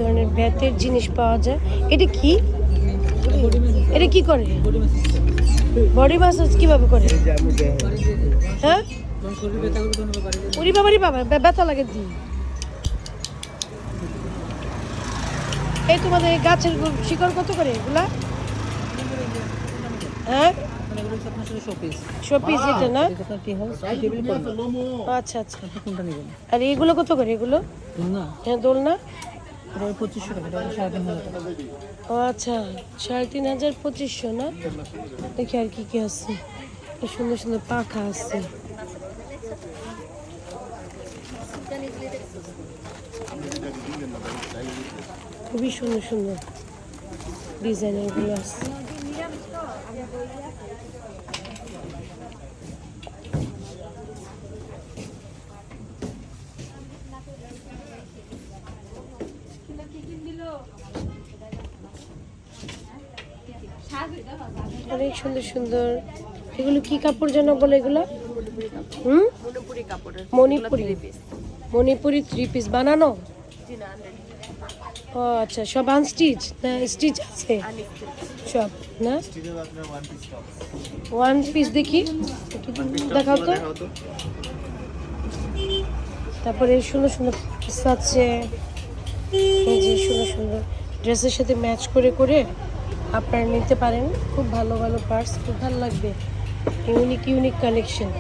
ধরনের বেতের জিনিস পাওয়া যায়। এটা কি? এটা কি করে? বডি ম্যাসাজ কিভাবে করে? হ্যাঁ, উরি বাবা রে বাবা, ব্যথা লাগে দি। এই তোমাদের গাছের শিকড় কত করে এগুলা? হ্যাঁ, শোপিস এটা না? আচ্ছা আচ্ছা। আর এগুলো কত করে এগুলো? হ্যাঁ, দোলনা। ও আচ্ছা, 3,500 2,500 না? দেখি আর কি কি আছে। সুন্দর সুন্দর পাখা আছে। খুবই সুন্দর সুন্দর ডিজাইনের গুলো আছে। অনেক সুন্দর সুন্দর। এগুলো কি কাপড় যেন বলে এগুলো? মণিপুরি 3 পিস বানানো। ও আচ্ছা, সব আনস্টিচ না স্টিচ আছে? সব না? 1 পিস দেখি, দেখাও তো। তারপরে সুন্দর সুন্দর পিস আছে, এই যে সুন্দর সুন্দর ড্রেসের সাথে ম্যাচ করে করে আপনারা নিতে পারেন। খুব ভালো ভালো পার্টস, খুব ভালো লাগবে। Unique unique collection.